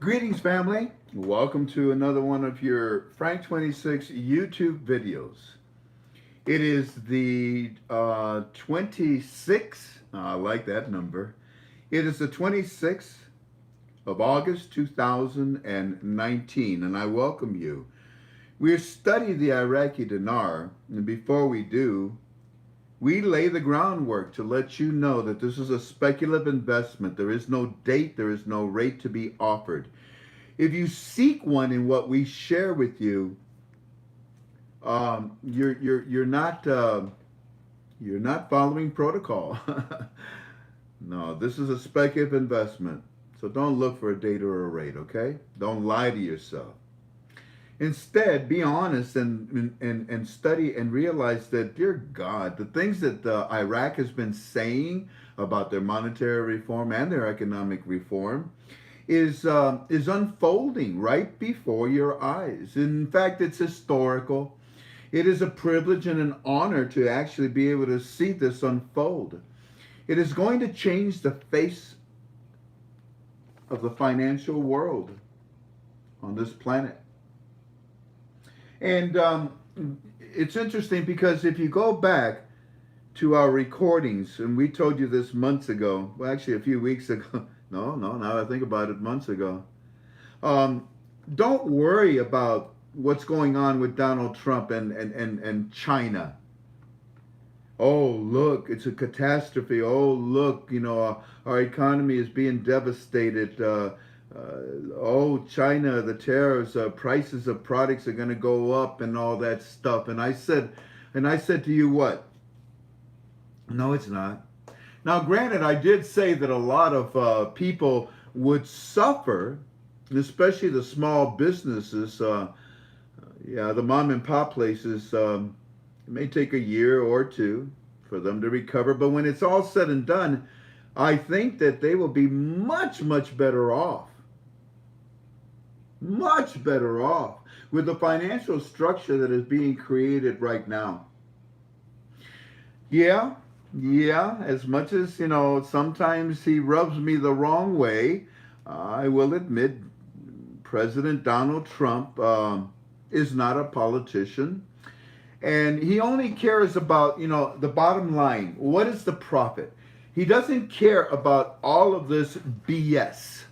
Greetings, family. Welcome to another one of your Frank 26 YouTube videos. It is the 26th. I like that number. It is the 26th of August 2019, and I welcome you. We're studying the Iraqi dinar, and before we do, we lay the groundwork to let you know that this is a speculative investment. There is no date, there is no rate to be offered. If you seek one in what we share with you, you're not following protocol. No, this is a speculative investment. So don't look for a date or a rate, okay? Don't lie to yourself. Instead, be honest and study and realize that, dear God, the things that Iraq has been saying about their monetary reform and their economic reform is unfolding right before your eyes. In fact, it's historical. It is a privilege and an honor to actually be able to see this unfold. It is going to change the face of the financial world on this planet. And it's interesting because if you go back to our recordings, and we told you this months ago, well, actually a few weeks ago. No, now I think about it, months ago. Um, don't worry about what's going on with Donald Trump and China. Oh, look, it's a catastrophe. Oh, look, our economy is being devastated. Oh, China, the tariffs, prices of products are going to go up and all that stuff. And I said to you, what? No, it's not. Now, granted, I did say that a lot of people would suffer, especially the small businesses. The mom and pop places. It may take a year or two for them to recover, but when it's all said and done, I think that they will be much, much better off. Much better off with the financial structure that is being created right now. Yeah, as much as, sometimes he rubs me the wrong way, I will admit President Donald Trump is not a politician. And he only cares about, the bottom line. What is the profit? He doesn't care about all of this BS.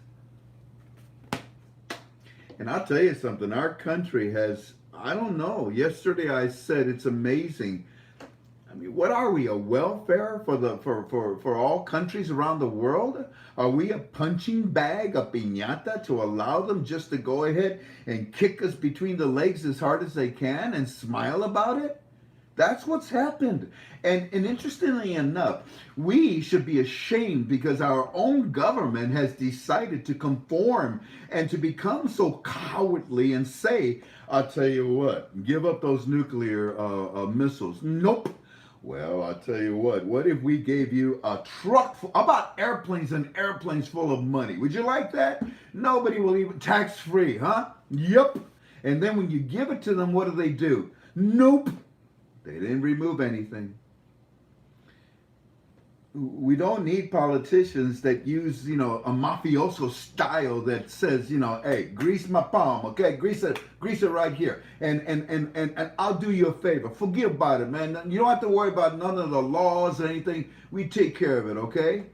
And I'll tell you something, our country has, I don't know, yesterday I said it's amazing. I mean, what are we, a welfare for all countries around the world? Are we a punching bag, a piñata, to allow them just to go ahead and kick us between the legs as hard as they can and smile about it? That's what's happened. And interestingly enough, we should be ashamed because our own government has decided to conform and to become so cowardly and say, I'll tell you what, give up those nuclear missiles. Nope. Well, I'll tell you what if we gave you a truck about airplanes and airplanes full of money? Would you like that? Nobody will even, tax free, huh? Yep. And then when you give it to them, what do? Nope. They didn't remove anything. We don't need politicians that use, a mafioso style that says, hey, grease my palm, okay? Grease it right here. And I'll do you a favor. Forget about it, man. You don't have to worry about none of the laws or anything. We take care of it, okay?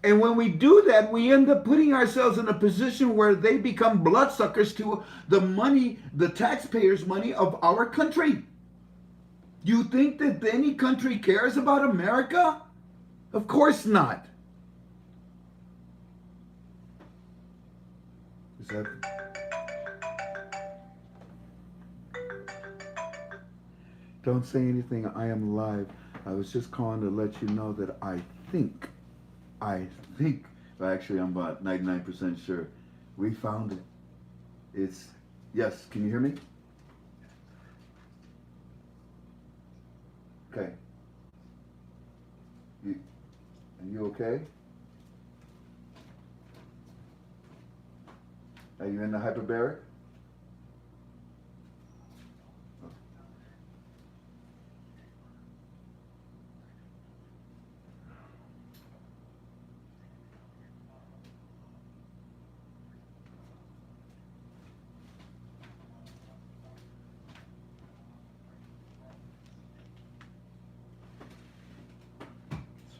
And when we do that, we end up putting ourselves in a position where they become bloodsuckers to the money, the taxpayers' money of our country. You think that any country cares about America? Of course not. Is that... Don't say anything. I am live. I was just calling to let you know that I think, well, actually I'm about 99% sure we found it. It's, yes, can you hear me? Okay. Are you okay? Are you in the hyperbaric?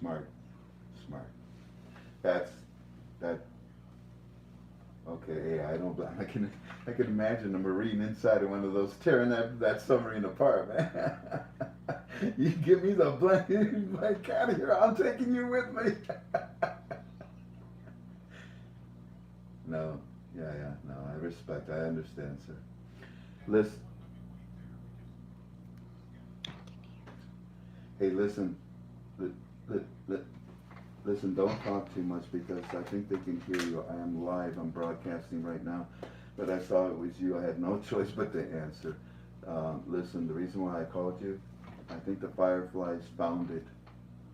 Smart. Smart. That's that. Okay, yeah, I don't. I can imagine a Marine inside of one of those tearing that submarine apart, man. You give me the blank out of here. I'm taking you with me. No, yeah, no. I respect. I understand, sir. Listen, hey, listen. Li, li, li, Listen, don't talk too much because I think they can hear you. I am live. I'm broadcasting right now. But I saw it was you. I had no choice but to answer. Listen, the reason why I called you, I think the Fireflies found it.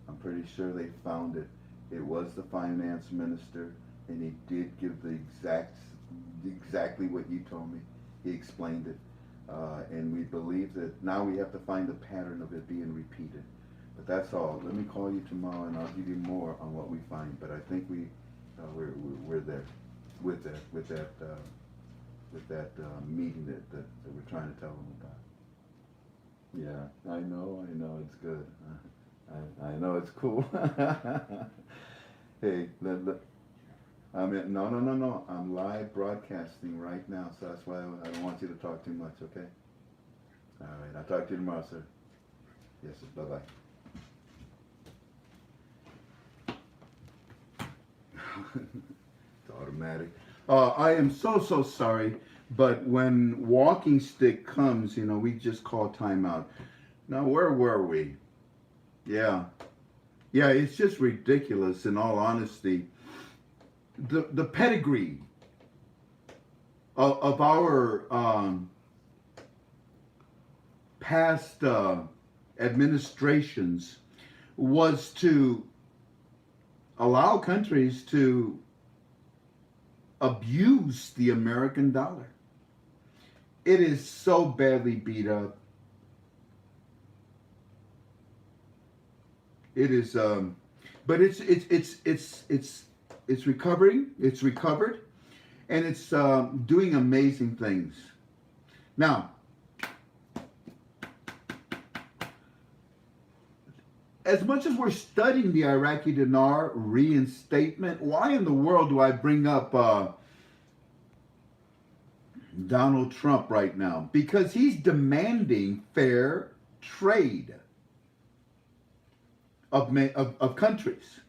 I'm pretty sure they found it. It was the finance minister, and he did give exactly what you told me. He explained it. And we believe that now we have to find the pattern of it being repeated. But that's all. Let me call you tomorrow, and I'll give you more on what we find. But I think we're there with that meeting that we're trying to tell them about. Yeah, I know, it's good. I know it's cool. Hey, no. I'm live broadcasting right now, so that's why I don't want you to talk too much, okay? All right, I'll talk to you tomorrow, sir. Yes, sir. Bye-bye. It's automatic. I am so sorry, but when walking stick comes, we just call timeout. Now, where were we? Yeah, it's just ridiculous. In all honesty, the pedigree of our past administrations was to allow countries to abuse the American dollar. It is so badly beat up. It is, but it's recovering. It's recovered, and it's doing amazing things. Now, as much as we're studying the Iraqi dinar reinstatement, why in the world do I bring up Donald Trump right now? Because he's demanding fair trade of countries.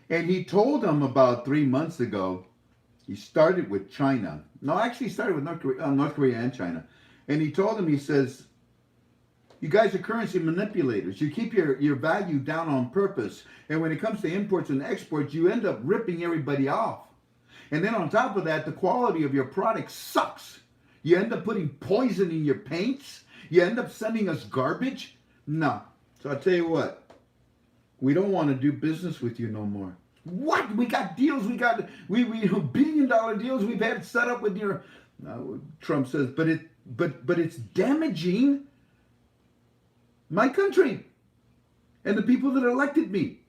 And he told them about 3 months ago, he started with China. No, actually he started with North Korea and China. And he told them, he says, you guys are currency manipulators. You keep your value down on purpose. And when it comes to imports and exports, you end up ripping everybody off. And then on top of that, the quality of your product sucks. You end up putting poison in your paints. You end up sending us garbage. No. So I'll tell you what. We don't want to do business with you no more. What? We got deals. We $1 billion deals we've had set up with your. Trump says, but it's damaging my country and the people that elected me.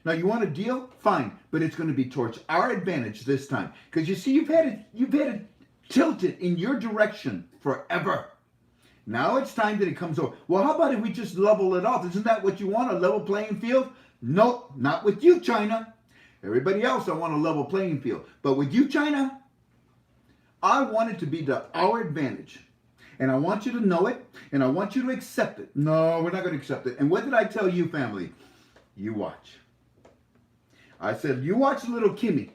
Now, you want a deal? Fine, but it's going to be towards our advantage this time, because you see, you've had it tilted in your direction forever. Now it's time that it comes over. Well, how about if we just level it off? Isn't that what you want, a level playing field? Nope, not with you, China. Everybody else, I want a level playing field. But with you, China, I want it to be to our advantage. And I want you to know it, and I want you to accept it. No, we're not going to accept it. And what did I tell you, family? You watch. I said, you watch little Kimmy.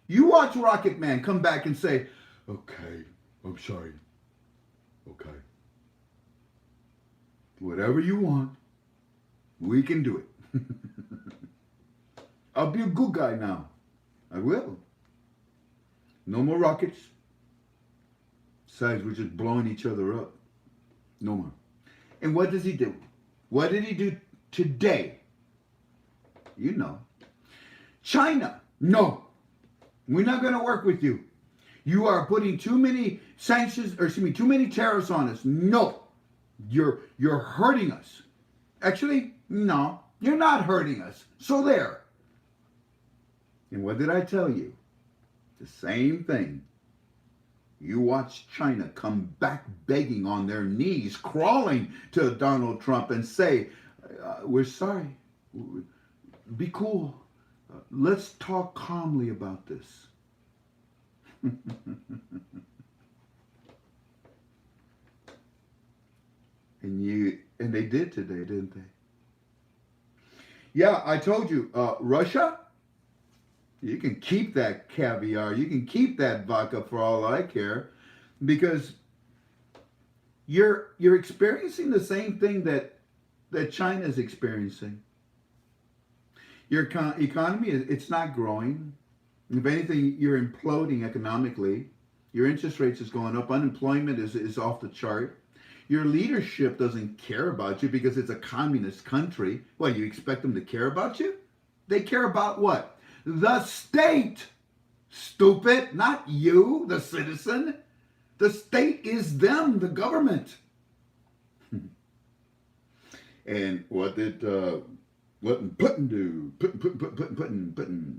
You watch Rocket Man come back and say, okay, I'm sorry. Okay. Whatever you want, we can do it. I'll be a good guy now. I will. No more rockets. Besides, we're just blowing each other up. No more. And what does he do? What did he do today? You know. China. No. We're not going to work with you. You are putting too many too many tariffs on us. No. You're hurting us. Actually, no. You're not hurting us. So there. And what did I tell you? The same thing. You watch China come back begging on their knees, crawling to Donald Trump and say, we're sorry. be cool. Let's talk calmly about this. And they did today, didn't they? Yeah, I told you, Russia, you can keep that caviar, you can keep that vodka for all I care, because you're experiencing the same thing that China is experiencing. Your economy, it's not growing. If anything, you're imploding economically. Your interest rates is going up. Unemployment is off the chart. Your leadership doesn't care about you because it's a communist country. What, you expect them to care about you? They care about what? The state. Stupid. Not you, the citizen. The state is them, the government. And what did Putin do? Putin.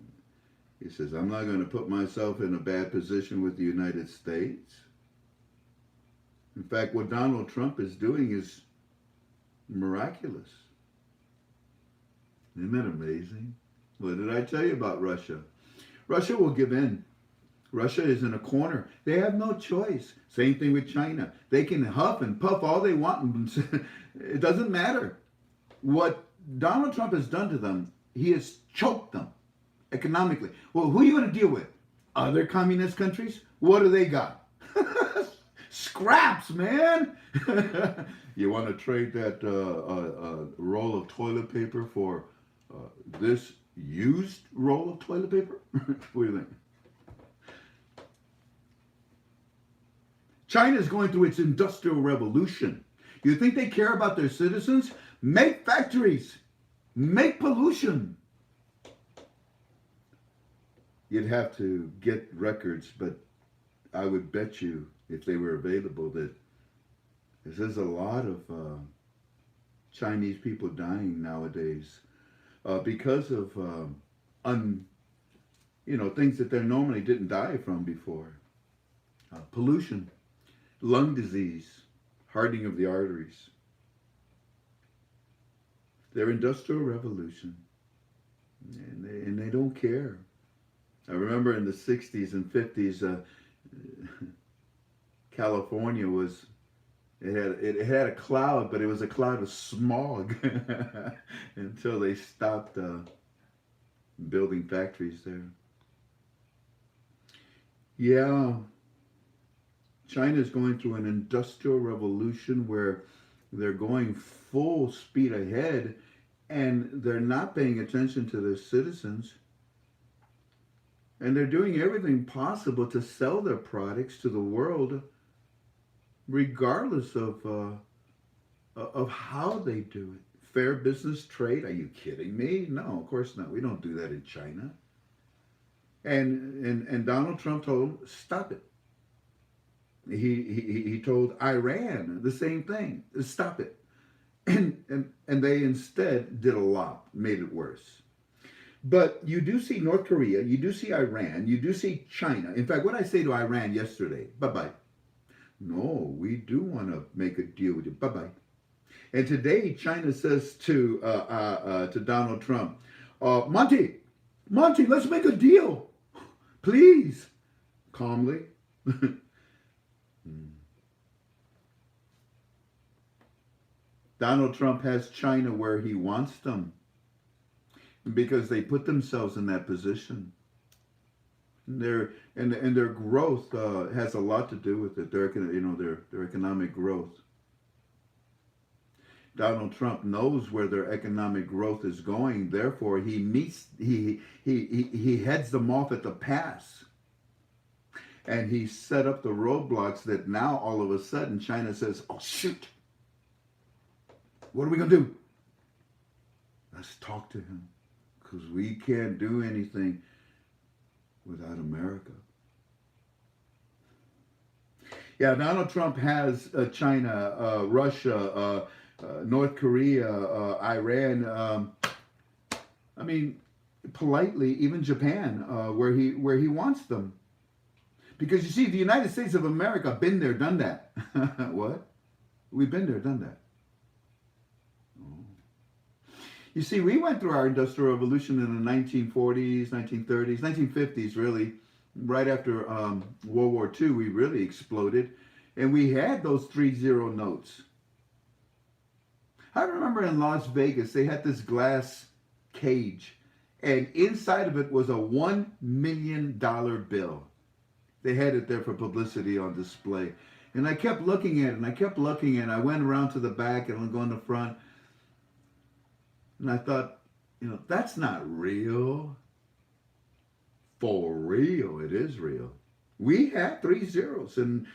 He says, I'm not going to put myself in a bad position with the United States. In fact, what Donald Trump is doing is miraculous. Isn't that amazing? What did I tell you about Russia? Russia will give in. Russia is in a corner. They have no choice. Same thing with China. They can huff and puff all they want. It doesn't matter. What Donald Trump has done to them, he has choked them economically. Well, who are you going to deal with? Other communist countries? What do they got? Scraps, man. You want to trade that roll of toilet paper for this used roll of toilet paper? What do you think? China is going through its industrial revolution. You think they care about their citizens? Make factories. Make pollution. You'd have to get records, but I would bet you, if they were available, that there's a lot of Chinese people dying nowadays because of things that they normally didn't die from before. Pollution, lung disease, hardening of the arteries. Their industrial revolution, and they don't care. I remember in the 60s and 50s, California it had a cloud, but it was a cloud of smog until they stopped building factories there. Yeah, China is going through an industrial revolution where they're going full speed ahead and they're not paying attention to their citizens. And they're doing everything possible to sell their products to the world, regardless of how they do it. Fair business trade? Are you kidding me? No, of course not. We don't do that in China. And Donald Trump told them, stop it. He told Iran the same thing, stop it. And they instead did a lot, made it worse. But you do see North Korea, you do see Iran, you do see China. In fact, what I say to Iran yesterday, bye-bye. No, we do want to make a deal with you, bye-bye. And today, China says to Donald Trump, Monty, let's make a deal. Please. Calmly. Donald Trump has China where he wants them because they put themselves in that position. Their growth has a lot to do with it. Their economic growth. Donald Trump knows where their economic growth is going. Therefore, he heads them off at the pass. And he set up the roadblocks that now all of a sudden China says, oh, shoot. What are we going to do? Let's talk to him. Because we can't do anything without America. Yeah, Donald Trump has China, Russia, North Korea, Iran. Politely, even Japan, where he wants them. Because you see, the United States of America, been there, done that. What? We've been there, done that. You see, we went through our industrial revolution in the 1940s, 1930s, 1950s, really. Right after World War II, we really exploded. And we had those 3-0 notes. I remember in Las Vegas, they had this glass cage, and inside of it was a $1 million bill. They had it there for publicity on display. And I kept looking at it, and I kept looking at it. I went around to the back and I'm going to the front. And I thought, that's not real. For real, it is real. We had 3 zeros, and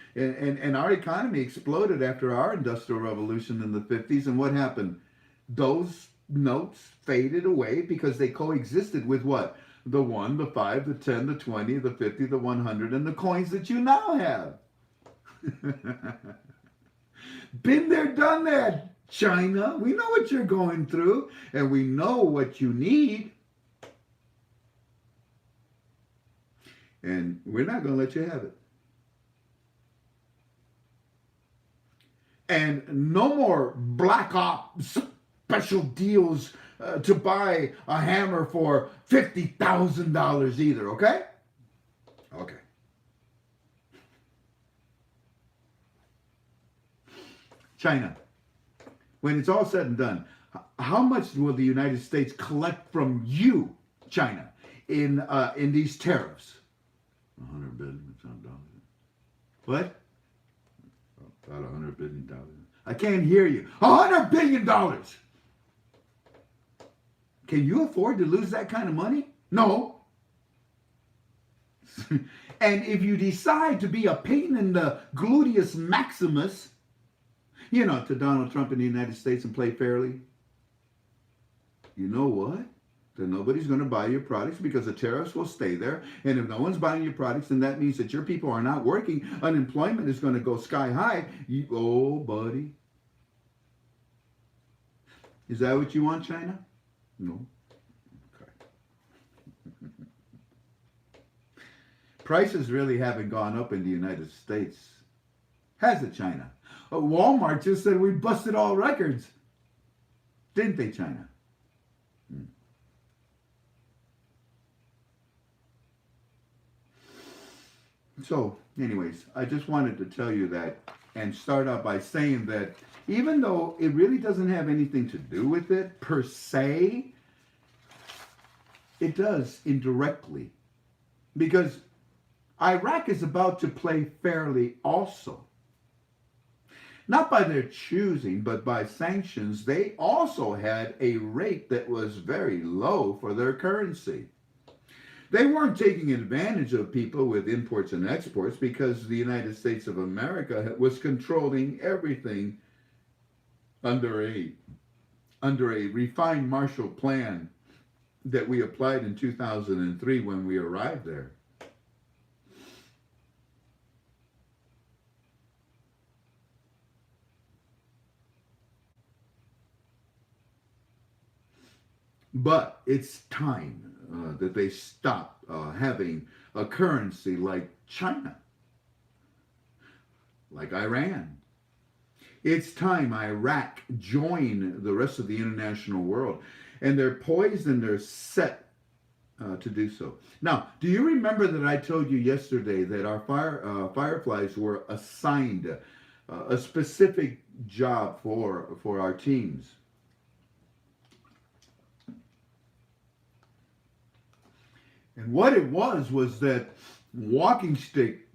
our economy exploded after our industrial revolution in the 50s. And what happened? Those notes faded away because they coexisted with what? The 1, the 5, the 10, the 20, the 50, the 100, and the coins that you now have. Been there, done that, China. We know what you're going through, and we know what you need. And we're not going to let you have it. And no more Black Ops special deals to buy a hammer for $50,000 either, okay? Okay. China. When it's all said and done, how much will the United States collect from you, China, in these tariffs? $100 billion. What? About $100 billion. I can't hear you. $100 billion. Can you afford to lose that kind of money? No. And if you decide to be a pain in the gluteus maximus, to Donald Trump in the United States and play fairly, you know what? Then nobody's going to buy your products because the tariffs will stay there. And if no one's buying your products, then that means that your people are not working. Unemployment is going to go sky high. Oh, buddy. Is that what you want, China? No. Okay. Prices really haven't gone up in the United States. Has it, China? Walmart just said we busted all records. Didn't they, China? So, anyways, I just wanted to tell you that and start out by saying that even though it really doesn't have anything to do with it per se, it does indirectly. Because Iraq is about to play fairly also. Not by their choosing, but by sanctions. They also had a rate that was very low for their currency. They weren't taking advantage of people with imports and exports because the United States of America was controlling everything under a refined Marshall Plan that we applied in 2003 when we arrived there. But it's time that they stop having a currency like China, like Iran. It's time Iraq join the rest of the international world. And they're poised and they're set to do so. Now, do you remember that I told you yesterday that our Fireflies were assigned a specific job for our teams? And what it was that Walking Stick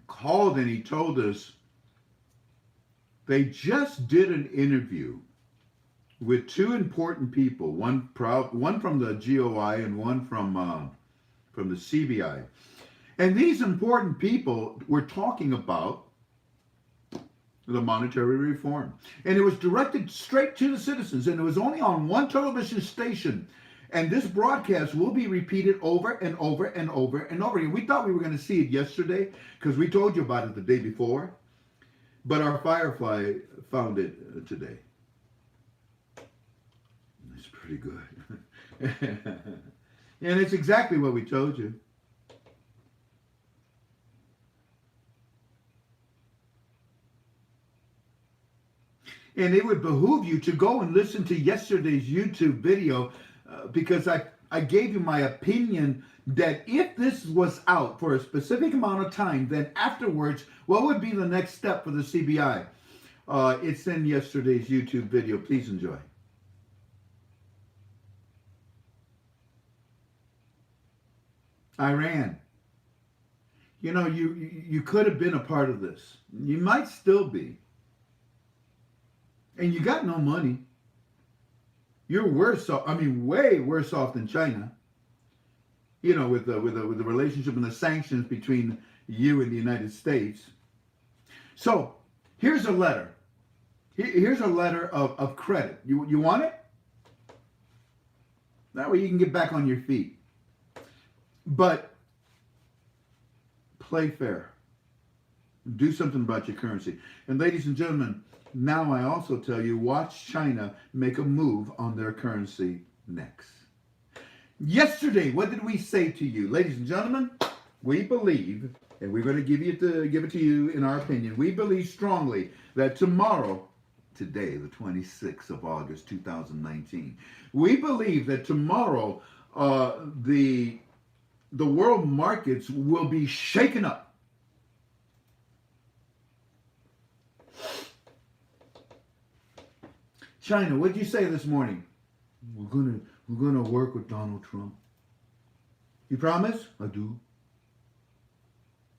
called and he told us they just did an interview with 2 important people, one from the GOI and one from the CBI. And these important people were talking about the monetary reform. And it was directed straight to the citizens, and it was only on one television station. And this broadcast will be repeated over and over and over and over again. We thought we were going to see it yesterday because we told you about it the day before. But our Firefly found it today. It's pretty good. And it's exactly what we told you. And it would behoove you to go and listen to yesterday's YouTube video because I gave you my opinion that if this was out for a specific amount of time, then afterwards, what would be the next step for the CBI? It's in yesterday's YouTube video. Please enjoy. Iran. You know, you could have been a part of this. You might still be. And you got no money. You're worse off. I mean, way worse off than China. You know, with the relationship and the sanctions between you and the United States. So here's a letter. Here's a letter of credit. You want it? That way you can get back on your feet. But play fair. Do something about your currency. And ladies and gentlemen, now I also tell you, watch China make a move on their currency next. Yesterday, what did we say to you? Ladies and gentlemen, we believe, and we're going to give it to you in our opinion, we believe strongly that tomorrow, today, the 26th of August, 2019, we believe that tomorrow the world markets will be shaken up. China, what did you say this morning? We're gonna work with Donald Trump. You promise? I do.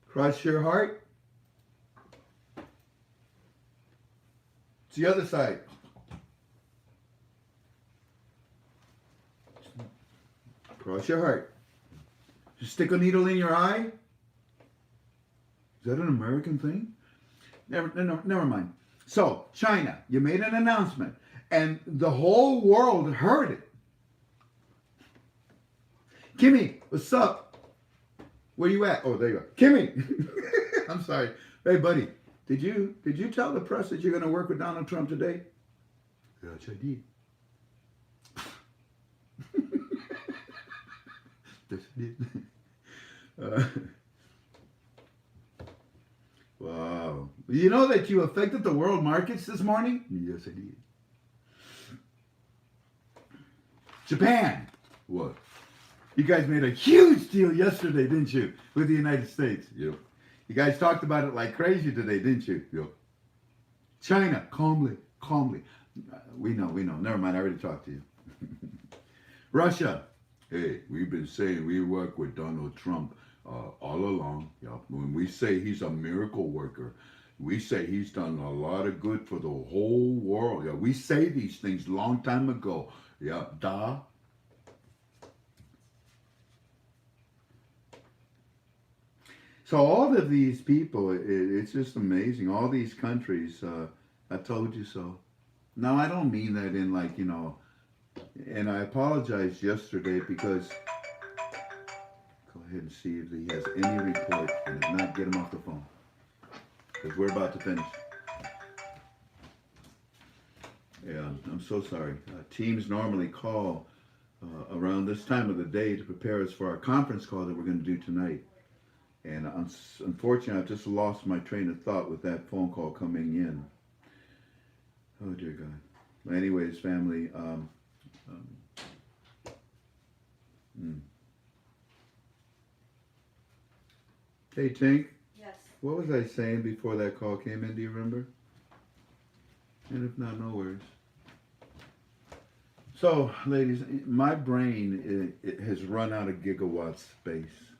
Cross your heart. It's the other side. Cross your heart. Just stick a needle in your eye. Is that an American thing? Never mind. So, China, you made an announcement, and the whole world heard it. Kimmy, what's up? Where you at? Oh, there you are. Kimmy! I'm sorry. Hey, buddy, did you tell the press that you're going to work with Donald Trump today? Yes, I did. Yes, I did. Wow. You know that you affected the world markets this morning? Yes, I did. Japan. What? You guys made a huge deal yesterday, didn't you, with the United States? Yep. You guys talked about it like crazy today, didn't you? Yep. China, calmly. We know. Never mind, I already talked to you. Russia. Hey, we've been saying we work with Donald Trump all along. Yeah. When we say he's a miracle worker, we say he's done a lot of good for the whole world. Yeah, we say these things long time ago. Yeah, da. So all of these people, it's just amazing. All these countries, I told you so. Now, I don't mean that in like, you know, and I apologized yesterday because, go ahead and see if he has any report, and if not, get him off the phone. Because we're about to finish. Yeah, I'm so sorry. Teams normally call around this time of the day to prepare us for our conference call that we're going to do tonight. And unfortunately, I've just lost my train of thought with that phone call coming in. Oh, dear God. But anyways, family, Hey, Tink. Yes. What was I saying before that call came in? Do you remember? And if not, no worries. So, ladies, my brain it has run out of gigawatt space.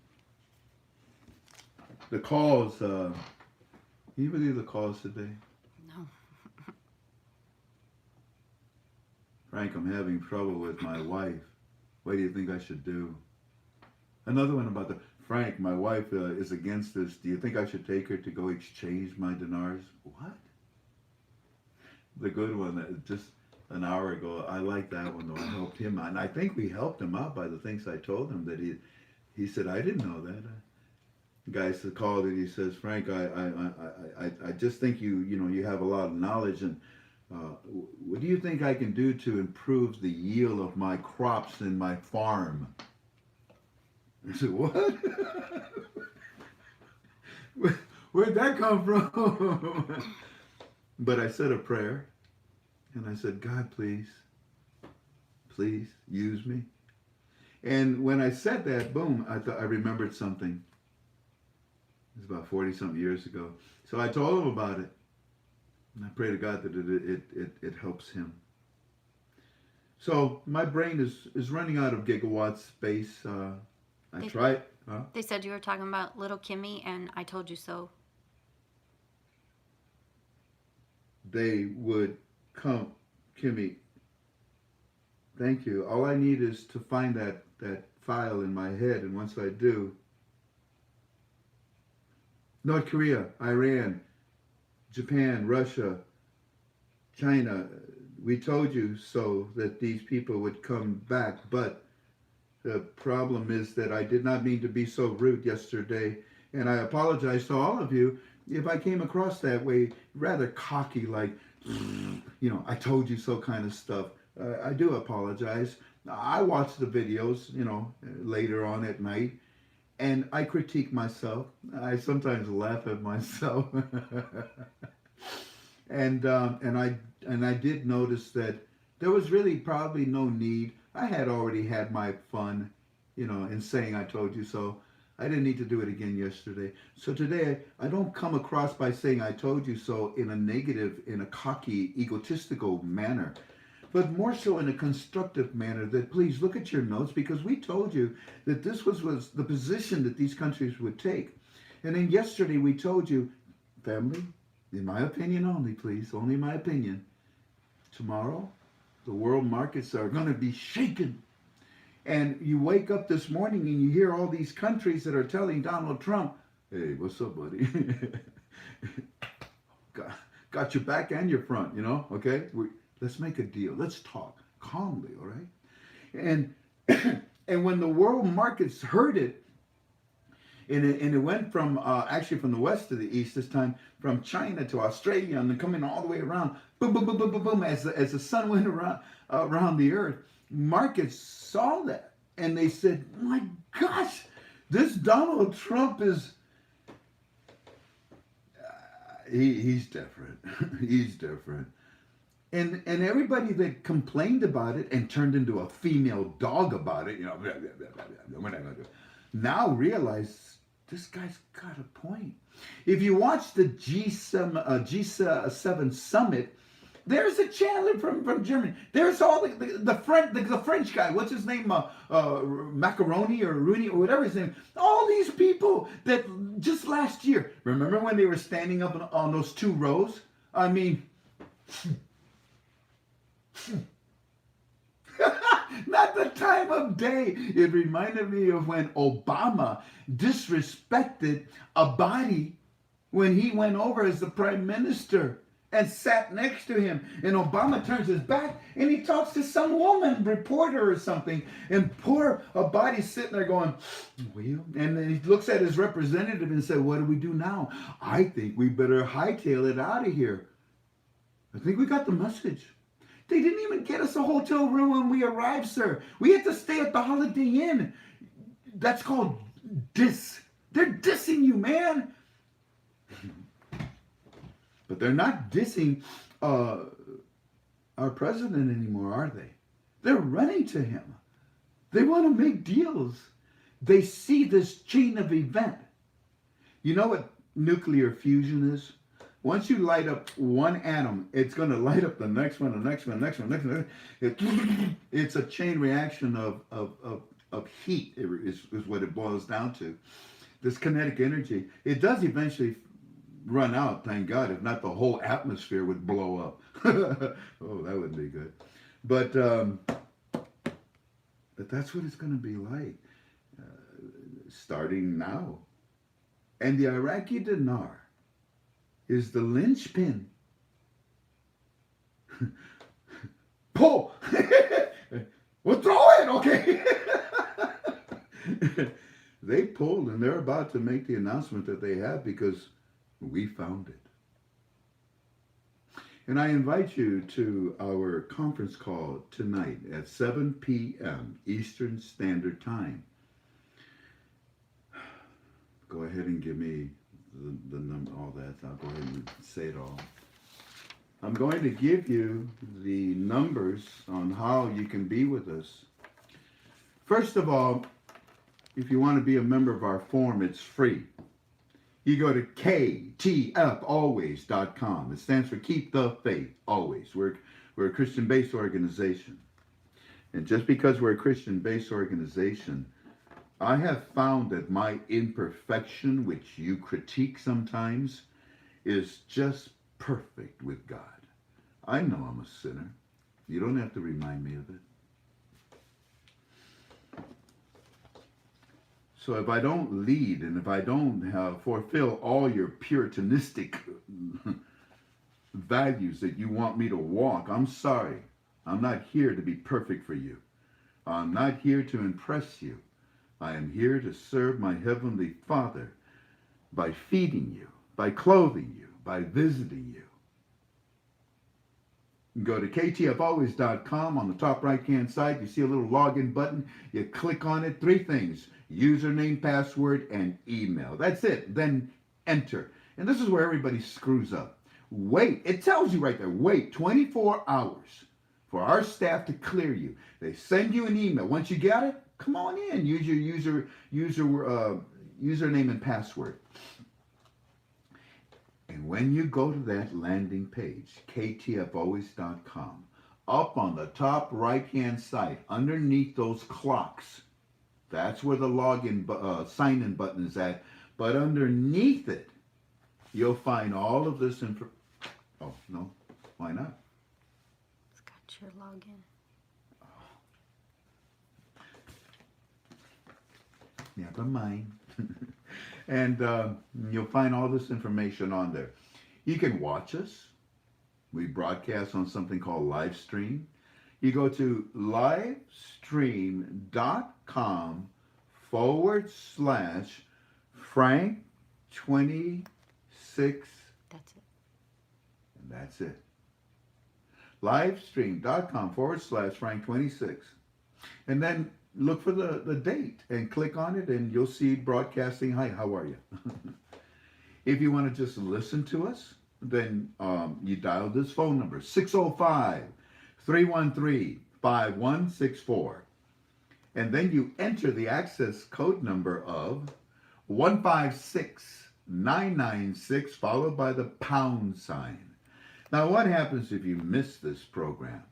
The calls, can you believe the calls today? No. Frank, I'm having trouble with my wife. What do you think I should do? Another one about Frank, my wife is against this. Do you think I should take her to go exchange my dinars? What? The good one, just an hour ago, I like that one though. I helped him out. And I think we helped him out by the things I told him that he said, I didn't know that. Guy called and he says, Frank, I just think you have a lot of knowledge, and what do you think I can do to improve the yield of my crops in my farm? I said, what? Where'd that come from? But I said a prayer, And I said, God, please, please use me. And when I said that, boom, I remembered something. It was about 40 something years ago. So I told him about it. And I pray to God that it helps him. So my brain is running out of gigawatt space. I They, tried. they said you were talking about little Kimmy, and I told you so. They would come, Kimmy. Thank you. All I need is to find that file in my head, and once I do, North Korea, Iran, Japan, Russia, China, we told you so that these people would come back, but the problem is that I did not mean to be so rude yesterday, and I apologize to all of you if I came across that way, rather cocky, like, I told you so kind of stuff. I do apologize. I watched the videos, later on at night, and I critique myself. I sometimes laugh at myself, and I did notice that there was really probably no need. I had already had my fun, in saying I told you so. I didn't need to do it again yesterday. So today I don't come across by saying I told you so in a negative, in a cocky, egotistical manner, but more so in a constructive manner that please look at your notes because we told you that this was the position that these countries would take. And then yesterday we told you, family, in my opinion only, please, only my opinion, tomorrow the world markets are going to be shaken. And you wake up this morning and you hear all these countries that are telling Donald Trump, hey, what's up, buddy? got your back and your front, okay? Let's make a deal. Let's talk calmly, all right? And and when the world markets heard it, and it went from actually from the west to the east this time, from China to Australia, and then coming all the way around, boom, boom, boom, boom, boom, boom, as the sun went around the earth, markets saw that and they said, "My gosh, this Donald Trump is he's different. He's different." And everybody that complained about it and turned into a female dog about it, now realize this guy's got a point. If you watch the G7 summit, there's a Chandler from Germany. There's all the French guy. What's his name? Macaroni or Rooney or whatever his name. All these people that just last year. Remember when they were standing up on those two rows? I mean. Not the time of day. It reminded me of when Obama disrespected a body when he went over as the prime minister and sat next to him. And Obama turns his back and he talks to some woman, reporter or something. And poor Abadi's sitting there going, well, and then he looks at his representative and said, what do we do now? I think we better hightail it out of here. I think we got the message. They didn't even get us a hotel room when we arrived, sir. We had to stay at the Holiday Inn. That's called diss. They're dissing you, man. But they're not dissing our president anymore, are they? They're running to him. They want to make deals. They see this chain of event. You know what nuclear fusion is? Once you light up one atom, it's going to light up the next one, the next one, the next one, the next one. It's a chain reaction of heat is what it boils down to. This kinetic energy. It does eventually run out, thank God. If not, the whole atmosphere would blow up. Oh, that would be good. But that's what it's going to be like starting now. And the Iraqi dinar is the linchpin. Pull! We'll throw it, okay? They pulled and they're about to make the announcement that they have because we found it. And I invite you to our conference call tonight at 7 p.m. Eastern Standard Time. Go ahead and give me the number, all that. I'll go ahead and say it all. I'm going to give you the numbers on how you can be with us. First of all, if you want to be a member of our forum, it's free. You go to ktfalways.com. It stands for Keep the Faith Always. We're a Christian-based organization. And just because we're a Christian-based organization, I have found that my imperfection, which you critique sometimes, is just perfect with God. I know I'm a sinner. You don't have to remind me of it. So if I don't lead and if I don't fulfill all your puritanistic values that you want me to walk, I'm sorry. I'm not here to be perfect for you. I'm not here to impress you. I am here to serve my Heavenly Father by feeding you, by clothing you, by visiting you. Go to ktfalways.com. On the top right-hand side, you see a little login button. You click on it. 3 things: username, password, and email. That's it. Then enter. And this is where everybody screws up. Wait. It tells you right there. Wait 24 hours for our staff to clear you. They send you an email. Once you get it, come on in. Use your username and password. And when you go to that landing page, ktfalways.com, up on the top right-hand side, underneath those clocks, that's where the login, sign-in button is at. But underneath it, you'll find all of this info. Oh, no. Why not? It's got your login. Never mind. And you'll find all this information on there. You can watch us. We broadcast on something called Livestream. You go to livestream.com/Frank26. That's it. And that's it. Livestream.com/Frank26. And then look for the date and click on it and you'll see broadcasting. Hi, how are you? If you want to just listen to us, then you dial this phone number, 605-313-5164. And then you enter the access code number of 156996 followed by the pound sign. Now what happens if you miss this program?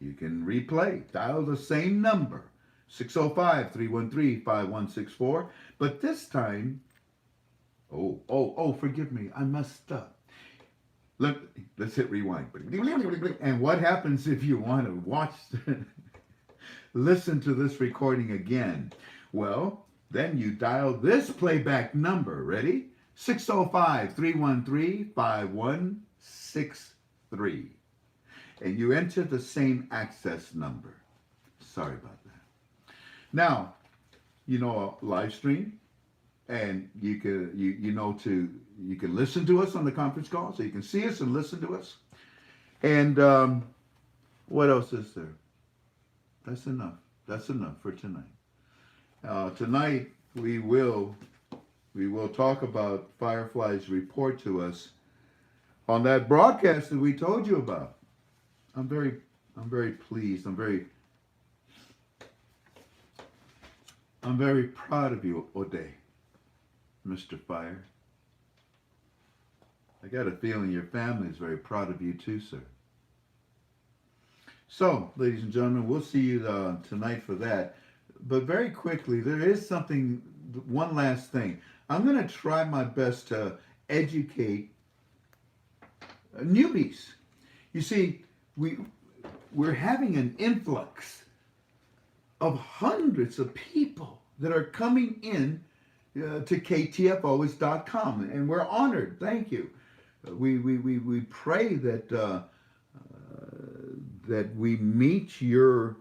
You can replay. Dial the same number, 605-313-5164. But this time, forgive me, I messed up. Let's hit rewind. And what happens if you want to watch, listen to this recording again? Well, then you dial this playback number. Ready? 605-313-5163. And you enter the same access number. Sorry about that. Now, you know, a live stream, and you can you can listen to us on the conference call, so you can see us and listen to us. And what else is there? That's enough. That's enough for tonight. Tonight we will talk about Firefly's report to us on that broadcast that we told you about. I'm very pleased. I'm very proud of you, O'Day, Mr. Fire. I got a feeling your family is very proud of you too, sir. So, ladies and gentlemen, we'll see you tonight for that. But very quickly, there is something, one last thing. I'm going to try my best to educate newbies. You see, we're having an influx of hundreds of people that are coming in to ktfalways.com, and we're honored. Thank you. We pray that that we meet your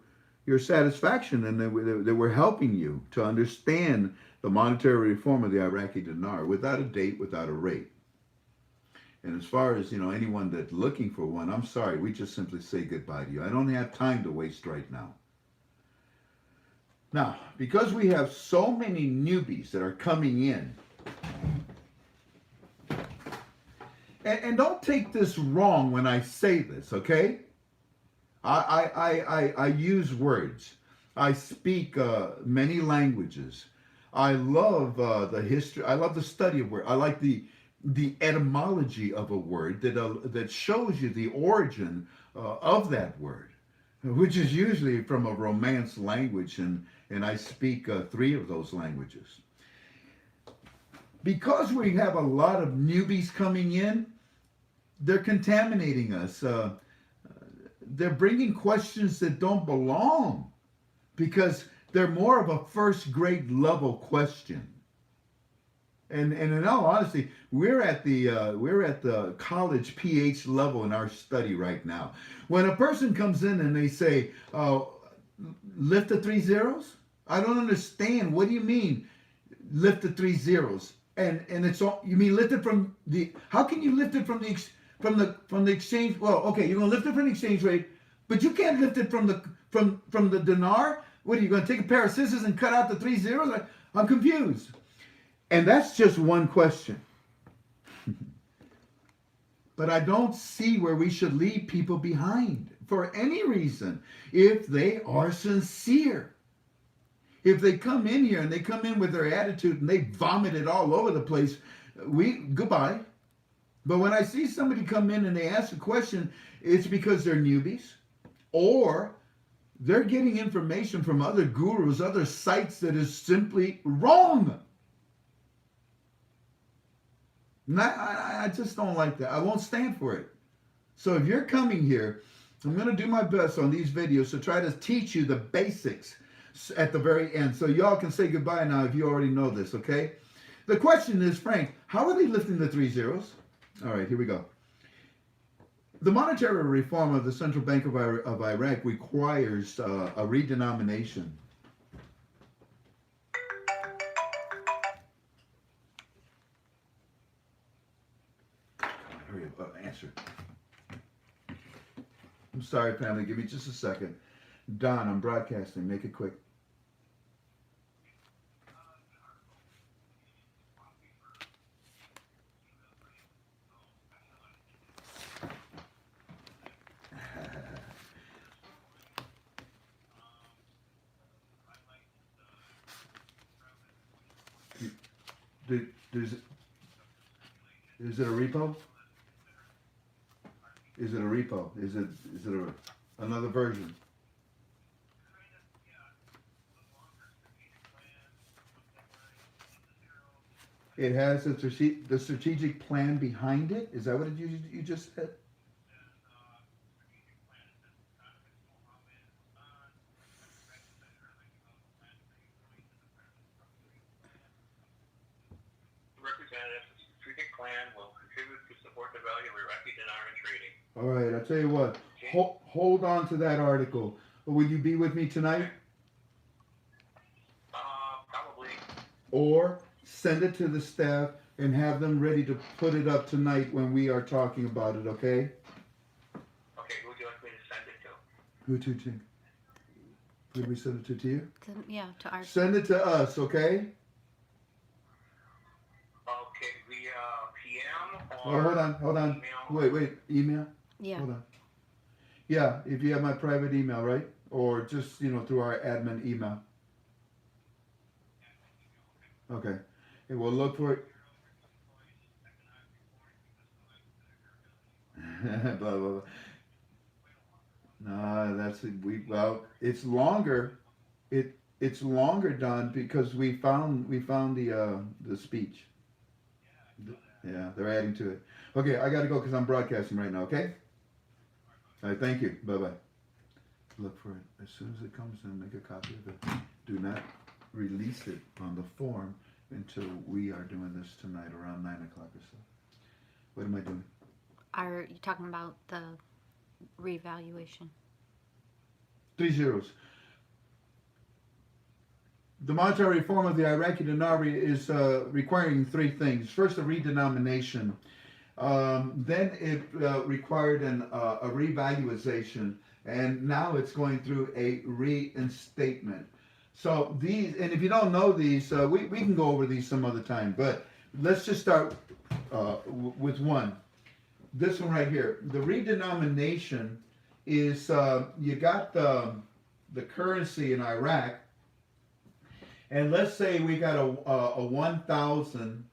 satisfaction, and that we're helping you to understand the monetary reform of the Iraqi dinar without a date, without a rate. And as far as anyone that's looking for one, I'm sorry, we just simply say goodbye to you. I don't have time to waste right now. Now, because we have so many newbies that are coming in, and don't take this wrong when I say this, okay? I use words. I speak many languages. I love the history. I love the study of word. I like the etymology of a word that shows you the origin of that word, which is usually from a Romance language, and I speak 3 of those languages. Because we have a lot of newbies coming in, they're contaminating us. They're bringing questions that don't belong because they're more of a first grade level question. And in all honesty, we're at the college PH level in our study right now. When a person comes in and they say, lift the 3 zeros, I don't understand. What do you mean, lift the 3 zeros? And it's all, you mean lift it from the? How can you lift it from the exchange? Well, okay, you're gonna lift it from the exchange rate, but you can't lift it from the dinar. What are you gonna take a pair of scissors and cut out the 3 zeros? I'm confused. And that's just one question. But I don't see where we should leave people behind for any reason if they are sincere. If they come in here and they come in with their attitude and they vomit it all over the place, goodbye. But when I see somebody come in and they ask a question, it's because they're newbies or they're getting information from other gurus, other sites that is simply wrong. And I just don't like that. I won't stand for it. So if you're coming here, I'm going to do my best on these videos to try to teach you the basics at the very end. So y'all can say goodbye now if you already know this, okay? The question is, Frank, how are they lifting the 3 zeros? All right, here we go. The monetary reform of the Central Bank of Iraq requires a redenomination. Hurry up, answer. I'm sorry, family. Give me just a second. Don, I'm broadcasting. Make it quick. Is it a repo? Is it a repo? Is it another version? It has the strategic plan behind it. Is that what you just said? All right, I'll tell you what. Hold on to that article. Will you be with me tonight? Probably. Or send it to the staff and have them ready to put it up tonight when we are talking about it, okay? Okay, who would you like me to send it to? Who to, Jim? Did we send it to you? Yeah, to our. Send it to us, okay? Okay, via PM Oh, or hold on. email? Wait, email? Yeah. Hold on. Yeah, if you have my private email, right? Or just, through our admin email. Okay. And we'll look for it. Blah, blah, blah. No, it's longer. It's longer, Don, because we found the speech. Yeah, they're adding to it. Okay, I gotta go because I'm broadcasting right now, okay? All right, thank you. Bye-bye. Look for it. As soon as it comes in, make a copy of it. Do not release it on the form until we are doing this tonight around 9 o'clock or so. What am I doing? Are you talking about the revaluation? 3 zeros. The monetary reform of the Iraqi dinar is requiring 3 things. First, a redenomination. Then it required a revaluation, and now it's going through a reinstatement. So these, and if you don't know these, we can go over these some other time, but let's just start with one. this one right here. The redenomination is you got the currency in Iraq, and let's say we got a 1,000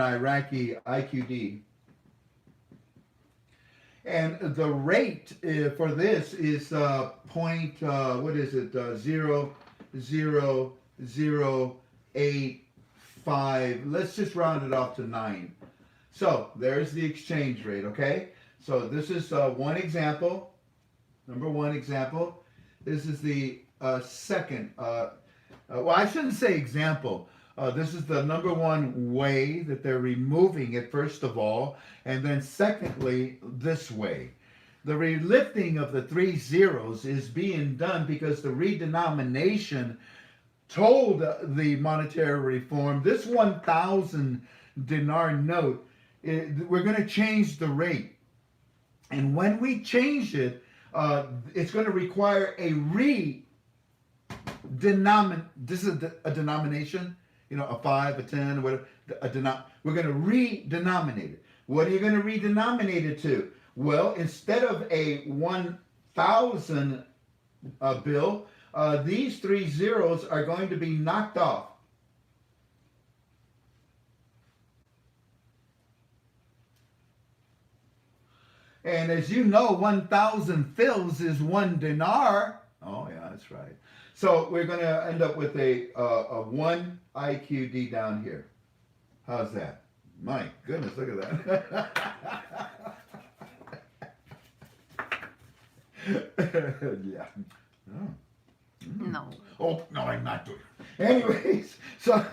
Iraqi IQD, and the rate for this is point what is it 0.0085. Let's just round it off to 9. So there's the exchange rate. Okay, so this is one example, number one example. This is the second. Well, I shouldn't say example. This is the number one way that they're removing it, first of all, and then secondly, this way. The relifting of the 3 zeros is being done because the redenomination told the monetary reform, this 1,000 dinar note, we're going to change the rate. And when we change it, it's going to require a this is a denomination, you know, a 5, a 10, or whatever. We're going to redenominate it. What are you going to redenominate it to? Well, instead of a 1,000 bill, these 3 zeros are going to be knocked off. And as you know, 1,000 fils is 1 dinar. Oh, yeah, that's right. So we're going to end up with a 1 IQD down here. How's that? My goodness, look at that. Yeah. Oh. No. Oh, no, I'm not doing it. Anyways, so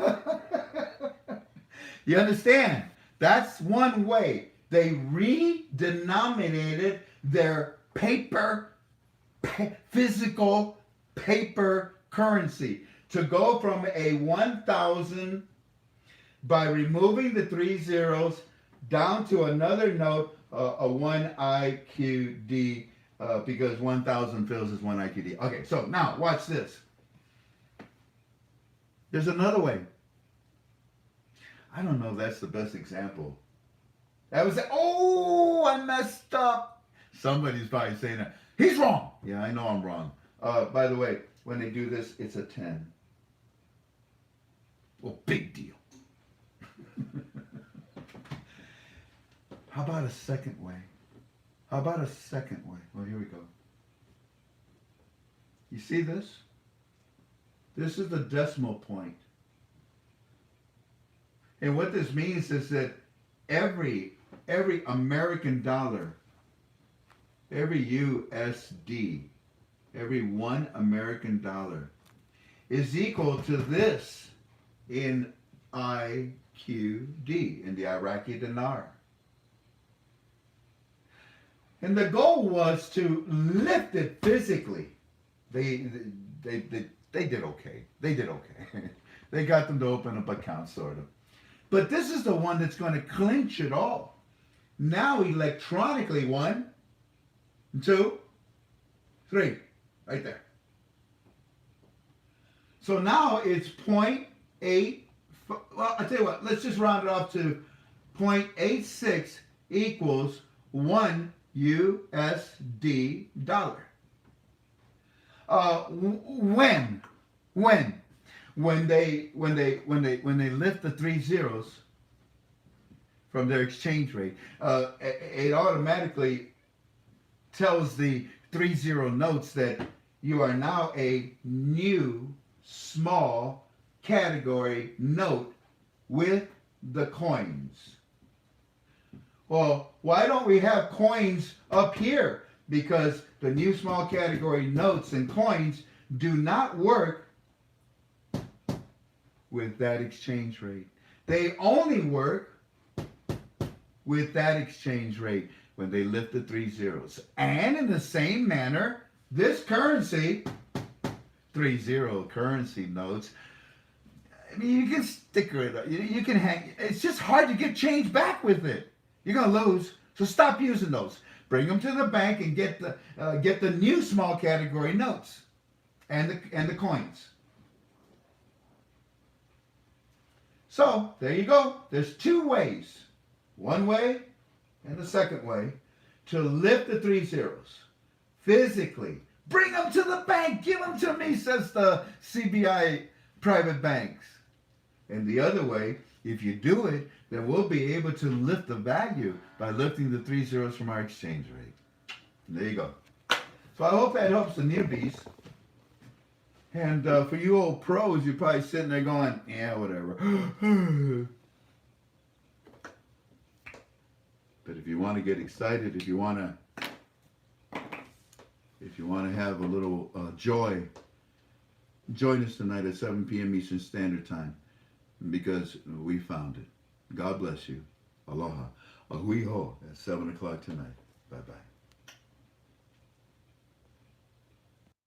you understand? That's one way. They redenominated their physical paper currency to go from a 1,000 by removing the 3 zeros down to another note, a 1 IQD, because 1,000 fils is 1 IQD. Okay, so now watch this. There's another way. I don't know if that's the best example. That was, oh, I messed up. Somebody's probably saying that. He's wrong. Yeah, I know I'm wrong. By the way, when they do this, it's a 10. Well, big deal. How about a second way? How about a second way? Well, here we go. You see this? This is the decimal point. And what this means is that every American dollar, every USD, every 1 American dollar is equal to this in IQD, in the Iraqi dinar. And the goal was to lift it physically. They did okay. They did okay. They got them to open up accounts, sort of. But this is the one that's going to clinch it all. Now electronically, 1, 2, 3, right there. So now it's 0.8. Well, I'll tell you what. Let's just round it off to 0.86 equals 1 USD dollar. When they lift the 3 zeros from their exchange rate, it automatically tells the 3 zero notes that you are now a new small category note with the coins. Well, why don't we have coins up here? Because the new small category notes and coins do not work with that exchange rate. They only work with that exchange rate when they lift the 3 zeros. And in the same manner, this currency, 3 zero currency notes, I mean, you can sticker it up. You can hang. It's just hard to get change back with it. You're going to lose. So stop using those. Bring them to the bank and get the new small category notes and the coins. So there you go. There's two ways. One way and the second way to lift the 3 zeros. Physically. Bring them to the bank. Give them to me, says the CBI private banks. And the other way, if you do it, then we'll be able to lift the value by lifting the 3 zeros from our exchange rate. And there you go. So I hope that helps the newbies. And for you old pros, you're probably sitting there going, yeah, whatever. But if you want to get excited, if you want to have a little joy, join us tonight at 7 p.m. Eastern Standard Time, because we found it. God bless you. Aloha. Ahui ho at 7 o'clock tonight. Bye-bye.